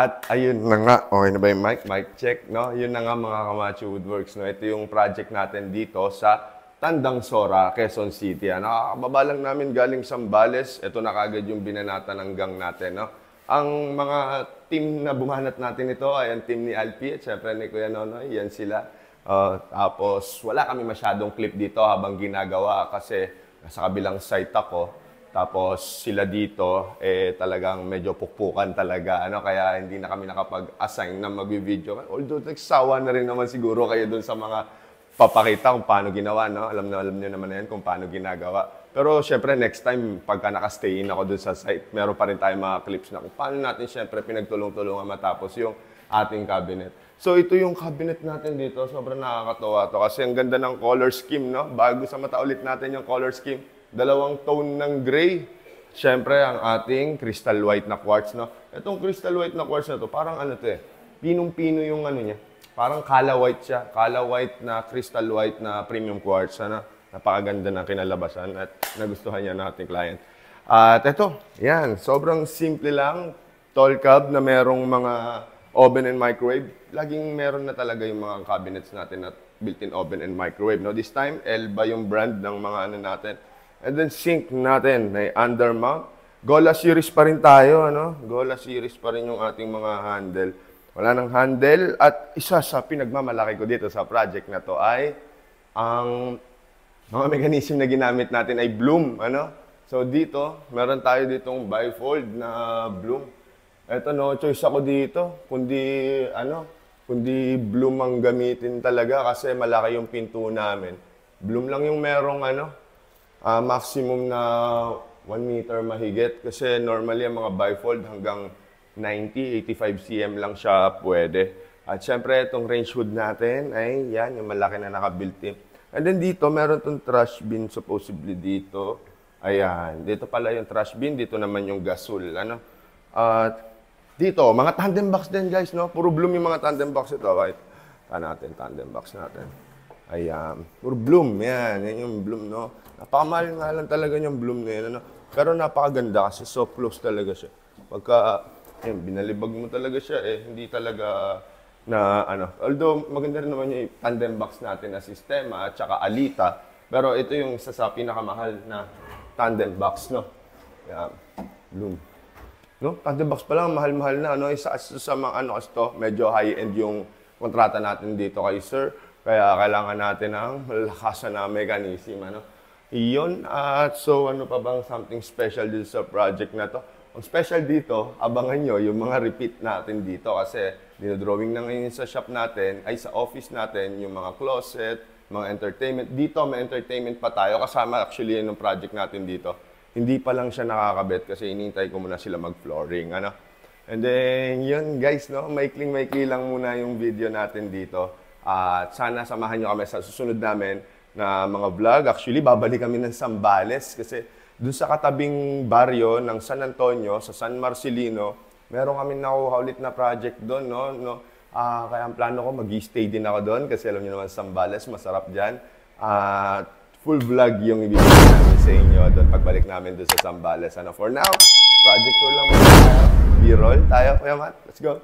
At ayun na nga, okay na ba yung mic? Mic check, no? Yun na nga mga Kamachi Woodworks, no? Ito yung project natin dito sa Tandang Sora, Quezon City. Nakakababa lang namin galing Zambales. Ito na kagad yung binanata ng gang natin, no? Ang mga team na bumanat natin ito ay ang team ni Alpi at syempre ni Kuya Nonoy. Yan sila. Tapos wala kami masyadong clip dito habang ginagawa kasi nasa kabilang site ako. Tapos sila dito, talagang medyo pukpukan talaga. Kaya hindi na kami nakapag-assign na mag-video. Although nagsawa na rin naman siguro kayo dun sa mga papakita kung paano ginawa. No? Alam nyo naman na yan kung paano ginagawa. Pero syempre next time, pagka nakastay in ako dun sa site, meron pa rin tayong mga clips na kung paano natin syempre pinagtulong-tulungan matapos yung ating cabinet. So ito yung cabinet natin dito. Sobrang nakakatawa to kasi ang ganda ng color scheme. No? Bago sa mata ulit natin yung color scheme. Dalawang tone ng gray. Siyempre, ang ating crystal white na quartz, no? Itong crystal white na quartz na to, parang ano to pinong-pino yung ano niya. Parang kala white siya. Kala white na crystal white na premium quartz. Napakaganda ng kinalabasan at nagustuhan niya ng ating client. At ito, yan. Sobrang simple lang. Tall cab na merong mga oven and microwave. Laging meron na talaga yung mga cabinets natin at built-in oven and microwave. No? This time, Elba yung brand ng mga ano natin. And then sink natin, may undermount. Gola series pa rin tayo, ano? Gola series pa rin yung ating mga handle. Wala nang handle. At isa sa pinagmamalaki ko dito sa project na to ay ang mga mechanism na ginamit natin ay bloom, ano? So dito, meron tayo ditong bifold na bloom. Eto, no choice ako dito, kundi bloom ang gamitin talaga kasi malaki yung pinto namin. Bloom lang yung merong maximum na 1 meter mahigit kasi normally ang mga bifold hanggang 90-85 cm lang siya pwede. At syempre itong range hood natin ay yan, yung malaki na naka-built-in. And then dito meron tong trash bin supposedly dito. Ayan, dito pala yung trash bin, dito naman yung gasol. At dito, mga tandem box din guys, no? Puro bloom yung mga tandem box ito. Right? Natin, tandem box natin. Ayan, puro bloom, yan yung bloom, no? Napakamahal nga lang talaga yung bloom na yun, pero napakaganda kasi so close talaga siya. Pagka, binalibag mo talaga siya, hindi talaga na, although maganda rin naman yung tandem box natin na sistema at saka alita, pero ito yung isa sa pinakamahal na tandem box, no? Ayan, bloom. No? Tandem box pa lang, mahal-mahal na, isa sa mga, medyo high-end yung kontrata natin dito kay sir. Kaya kailangan natin ng malakasan na mechanism, Iyon. At so, ano pa bang something special dito sa project na to? Ang special dito, abangan nyo yung mga repeat natin dito kasi dinodrawing na ngayon sa shop natin, ay sa office natin, yung mga closet, mga entertainment. Dito, may entertainment pa tayo. Kasama actually yung project natin dito. Hindi pa lang siya nakakabit kasi inintay ko muna sila mag-flooring, And then, yun guys, maikling-maikli lang muna yung video natin dito. At sana samahan nyo kami sa susunod namin na mga vlog. Actually, babalik kami ng Zambales kasi dun sa katabing baryo ng San Antonio, sa San Marcelino, meron kami nakuha ulit na project doon. Kaya ang plano ko, mag-stay din ako doon kasi alam nyo naman Zambales, masarap dyan. Full vlog yung ibibigay namin sa inyo doon pagbalik namin doon sa Zambales. For now, project tour lang muna tayo. B-roll tayo. Kuya Matt, let's go!